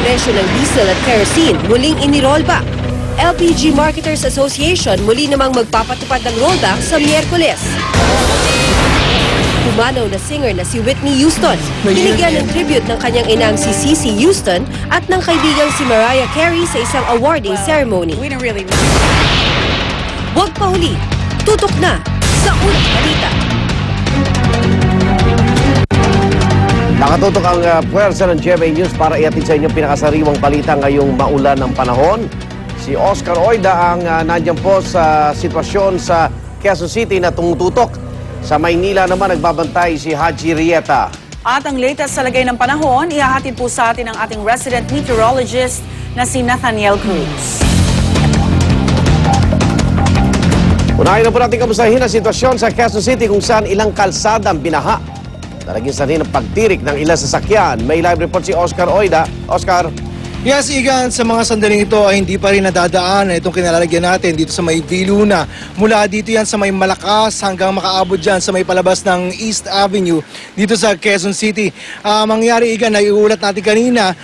presyo ng diesel at kerosene muling inirolback. LPG Marketers Association muli namang magpapatupad ng rollback sa Miyerkules. Pumanaw na singer na si Whitney Houston. Binigyan ng tribute ng kanyang inang si Cissy Houston at ng kaibigang si Mariah Carey sa isang awarding ceremony. Huwag pahuli, tutok na sa Unang Balita. Nakatutok ang puwersa ng GMA News para ihatid sa inyong pinakasariwang balita ngayong maulan ng panahon. Si Oscar Oida ang nandiyan po sa sitwasyon sa Quezon City na tumututok. Sa Maynila naman nagbabantay si Haji Rieta. At ang latest sa lagay ng panahon, ihahatid po sa atin ang ating resident meteorologist na si Nathaniel Cruz. Unahin na po natin kamustahin ang sitwasyon sa Quezon City kung saan ilang kalsada ang binaha. Nalaging sanhin ang pagtirik ng ilang sasakyan. May live report si Oscar Oida. Oscar. Yes, Igan, sa mga sandaling ito ay hindi pa rin nadadaan itong kinalalagyan natin dito sa may Viluna. Mula dito yan sa may Malakas hanggang makaabot dyan sa may palabas ng East Avenue dito sa Quezon City. Mangyari, Igan, na iulat natin kanina,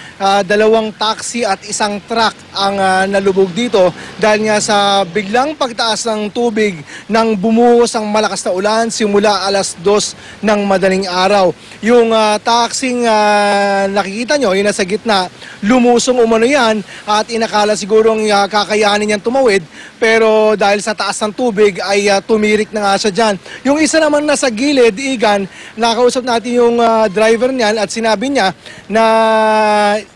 dalawang taxi at isang truck ang nalubog dito dahil nga sa biglang pagtaas ng tubig nang bumuhos ang malakas na ulan simula alas 2 ng madaling araw. Yung taxing nakikita nyo, yung nasa gitna, lumusong umano yan at inakala sigurong kakayanin niyang tumawid, pero dahil sa taas ng tubig ay tumirik na nga siya dyan. Yung isa naman nasa gilid, Igan, nakausap natin yung driver niyan at sinabi niya na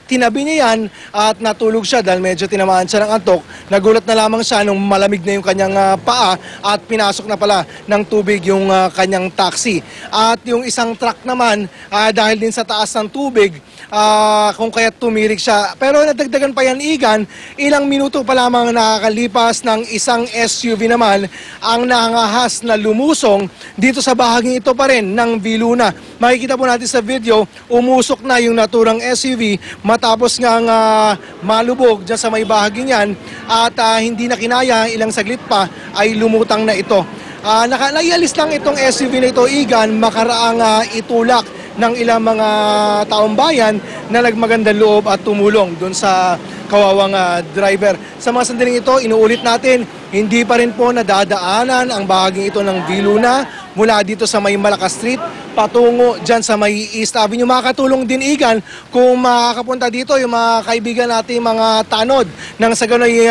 tinabi niya yan at natulog siya dahil medyo tinamaan siya ng antok. Nagulat na lamang siya nung malamig na yung kanyang paa at pinasok na pala ng tubig yung kanyang taxi. At yung isang truck naman, dahil din sa taas ng tubig, kung kaya tumirik siya. Pero nadagdagan pa yan, Igan, ilang minuto pa lamang nakakalipas ng isang SUV naman ang nangahas na lumusong dito sa bahaging ito pa rin ng Viluna. Makikita po natin sa video, umusok na yung naturang SUV matapos nga malubog dyan sa may bahaging yan at hindi na kinaya, ilang saglit pa ay lumutang na ito. Naialis lang itong SUV na ito, Igan, makaraang itulak ng ilang mga taong bayan na nagmagandang loob at tumulong doon sa kawawang driver. Sa mga sandaling ito, inuulit natin, hindi pa rin po nadadaanan ang bahaging ito ng Viluna mula dito sa may Malakas Street patungo dyan sa may East Avenue. Makakatulong din, Igan, kung makakapunta dito yung mga kaibigan natin, mga tanod, nang sa gano'y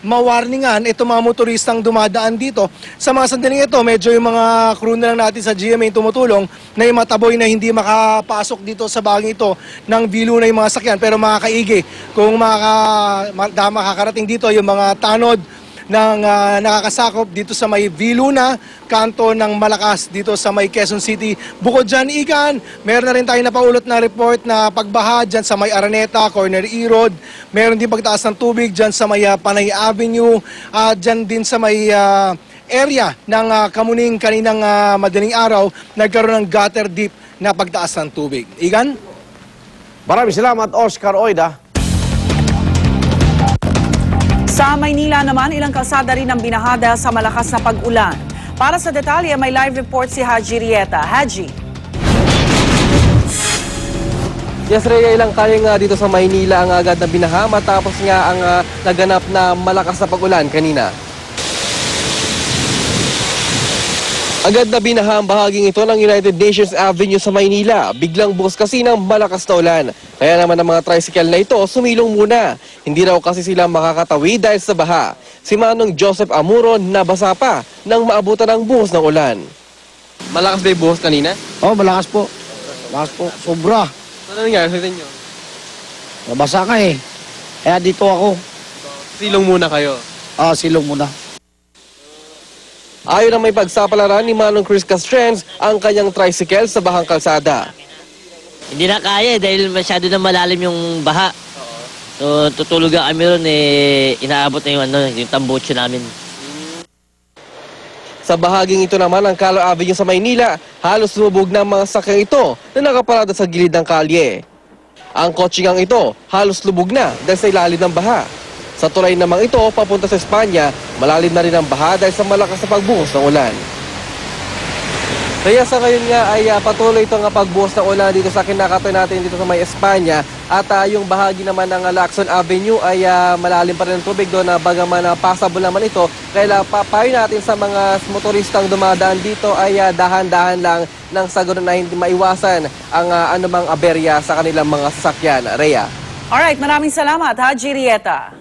mawarningan itong mga motoristang dumadaan dito. Sa mga sandaling ito, medyo yung mga crew na lang natin sa GMA tumutulong na yung mataboy na hindi makapasok dito sa bahaging ito ng Viluna yung mga sakyan. Pero mga kaigi, kung makakarating dito yung mga tanod ng nakakasakop dito sa may Viluna, kanto ng Malakas dito sa may Quezon City. Bukod dyan, Igan, meron na rin tayo napaulot na report na pagbaha dyan sa may Araneta, Corner E Road. Meron din pagtaas ng tubig dyan sa may Panay Avenue, dyan din sa may area ng Kamuning kaninang madaling araw, nagkaroon ng gutter deep na pagtaas ng tubig. Igan? Maraming salamat, Oscar Oida. Sa Maynila naman, ilang kalsada rin ang binahada sa malakas na pag-ulan. Para sa detalye, may live report si Haji Rieta. Haji. Yes, Rhea, ilang kaya nga dito sa Maynila ang agad na binaha matapos nga ang naganap na malakas na pag-ulan kanina. Agad na binaha ang bahaging ito ng United Nations Avenue sa Maynila. Biglang buhos kasi ng malakas na ulan. Kaya naman ang mga tricycle na ito sumilong muna. Hindi raw kasi sila makakatawid dahil sa baha. Si Manong Joseph Amuro nabasa pa nang maabutan ng buhos ng ulan. Malakas ba yung buhos kanina? Oh, malakas po. Malakas po. Sobra. Ano nangyari sa inyo? Nabasa ka eh. Kaya dito ako. Silong muna kayo? Silong muna. Ayon ang may pagsapalaran ni Manong Chris Castrenz ang kanyang tricycle sa bahang kalsada. Hindi na kaya dahil masyado na malalim yung baha. So tutulog na kami ron inaabot na yung tambucho namin. Sa bahaging ito naman ang Calo Avenue sa Maynila, halos lumubog na ang mga sakyang ito na nakaparada sa gilid ng kalye. Ang kotsingang ito halos lubog na dahil sa ilalim ng baha. Sa tulay namang ito, papunta sa Espanya, malalim na rin ang baha dahil sa malakas na pagbuhos ng ulan. Kaya sa ngayon nga ay patuloy itong pagbuhos ng ulan dito sa kinakatoy natin dito sa may Espanya. At yung bahagi naman ng Lacson Avenue ay malalim pa rin ang tubig doon na bagaman passable naman ito. Kaya papayo natin sa mga motoristang dumadaan dito ay dahan-dahan lang nang sa ganun na hindi maiwasan ang anumang aberya sa kanilang mga sasakyan. Rhea. Alright, maraming salamat, Haji Rieta.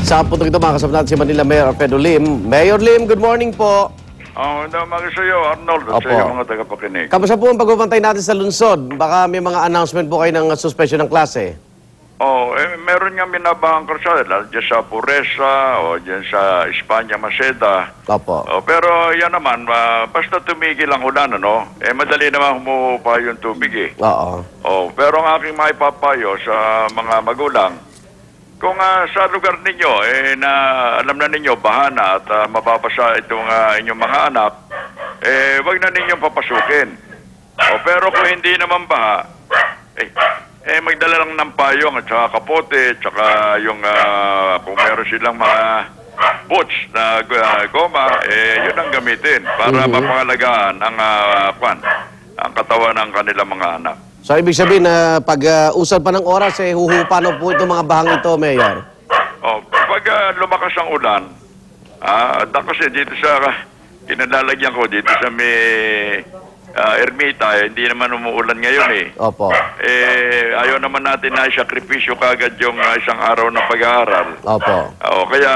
Sa puntong ito, mga kasama natin si Manila Mayor Alfredo Lim. Mayor Lim, good morning po. Umaga sa iyo, Arnold, at sa iyo mga tagapakinig. Kamusta po ang pagbabantay natin sa lungsod? Baka may mga announcement po kayo ng suspension ng klase. Meron nga binabahang krusada, dyan sa Puresa o dyan sa Espanya, Maceda. Opo. Pero yan naman, basta tumigil ang ulan, madali naman humupa yung tubig eh. Oo. Pero ang aking maipapayo sa mga magulang, kung sa lugar ninyo, na alam na ninyo, baha na at mababasa itong inyong mga anak, wag na ninyong papasukin. Pero kung hindi naman baha, magdala lang ng payong at saka kapote, at saka yung kung meron silang mga boots na goma, yun ang gamitin para mapangalagaan ang katawan ng kanilang mga anak. So, ibig sabihin na pag usal pa ng oras, huhupa na po itong mga bahang ito, Mayor. Pag lumakas ang ulan, kasi dito sa kinalalagyan ko, dito sa may Ermita, hindi naman umuulan ngayon eh. Opo. Ayaw naman natin na isakripisyo kagad yung isang araw ng pag-aaral. Opo. Kaya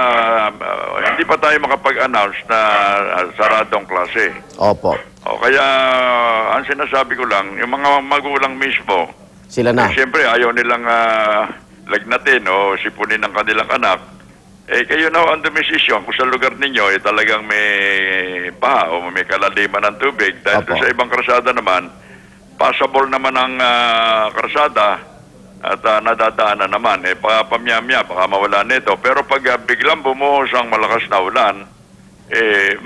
hindi pa tayo makapag-announce na saradong klase. Opo. Kaya ang sinasabi ko lang, yung mga magulang mismo, Sila na. Siyempre ayaw nilang lagnatin o sipunin ng kanilang anak. Kayo na ang desisyon kung sa lugar ninyo talagang may baha o may kalaliman ng tubig. Dahil sa ibang krasada naman, passable naman ang krasada at nadadaanan naman. Pamyamya, baka mawala nito. Pero pag biglang bumuhos ang malakas na ulan,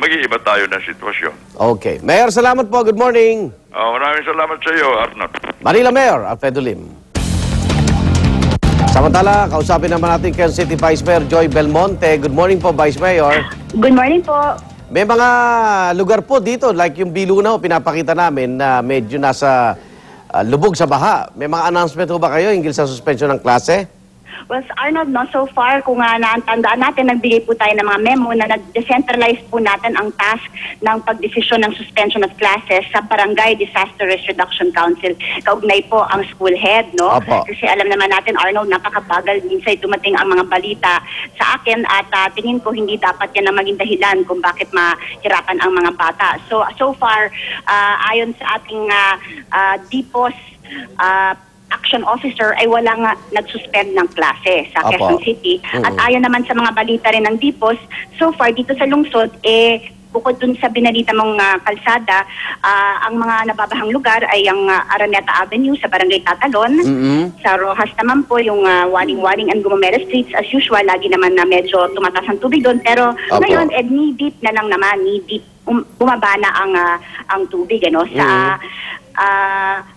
mag-iiba tayo ng sitwasyon. Okay. Mayor, salamat po. Good morning. Maraming salamat sa iyo, Arnold. Manila Mayor Alfredo Lim. Samantala, kausapin naman natin Quezon City Vice Mayor Joy Belmonte. Good morning po, Vice Mayor. Good morning po. May mga lugar po dito, like yung Biluna, pinapakita namin na medyo nasa lubog sa baha. May mga announcement po ba kayo hinggil sa suspension ng klase? Well, Arnold, so far, kung naantandaan natin, nagbigay po tayo ng mga memo na nag-decentralize po natin ang task ng pagdesisyon ng suspension of classes sa Barangay Disaster Risk Reduction Council. Kaugnay po ang school head, no? Opo. Kasi alam naman natin, Arnold, napakabagal minsan dumating ang mga balita sa akin at tingin ko hindi dapat yan ang maging dahilan kung bakit mahirapan ang mga bata. So far, ayon sa ating DPOS action officer ay walang nag-suspend ng klase sa Quezon City. At ayon naman sa mga balita rin ng DPOS, so far dito sa lungsod, bukod dun sa binalita mong kalsada, ang mga nababahang lugar ay ang Araneta Avenue sa Barangay Tatalon. Sa Rojas naman po, yung Waling-Waling and Gumamela Streets, as usual, lagi naman na medyo tumataas ang tubig doon. Pero ngayon, knee-deep na lang naman, knee-deep, bumaba na ang tubig. Sa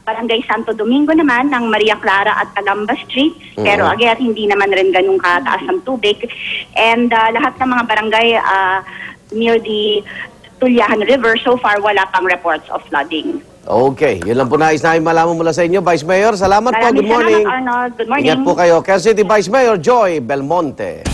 Barangay Santo Domingo naman ng Maria Clara at Calamba Street. Pero again, hindi naman rin ganun kataas ang tubig. And lahat ng mga barangay near the Tulyahan River, so far wala pang reports of flooding. Okay, yun lang po nais namin malaman mula sa inyo, Vice Mayor. Salamat po, good morning. Salamat, Arnold. Good morning. Ingat po kayo. Quezon City Vice Mayor Joy Belmonte.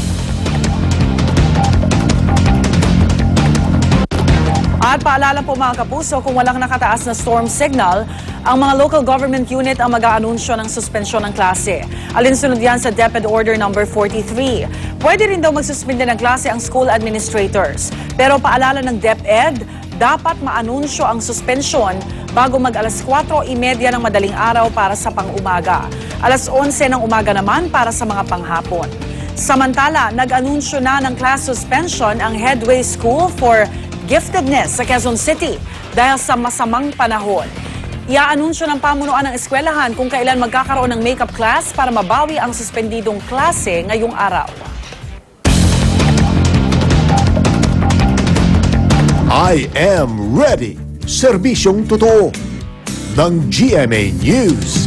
At paalala po mga kapuso, kung walang nakataas na storm signal, ang mga local government unit ang mag-aanunsyo ng suspensyon ng klase. Alinsunod yan sa DepEd Order No. 43. Pwede rin daw magsuspende ng klase ang school administrators. Pero paalala ng DepEd, dapat maanunsyo ang suspensyon bago mag-alas 4:30 ng madaling araw para sa pang-umaga. Alas 11 ng umaga naman para sa mga panghapon. Samantala, nag-anunsyo na ng class suspension ang Headway School for Giftedness sa Quezon City dahil sa masamang panahon. Iaanunsyo ng pamunuan ng eskwelahan kung kailan magkakaroon ng makeup class para mabawi ang suspendidong klase ngayong araw. I am ready. Serbisyong totoo ng GMA News.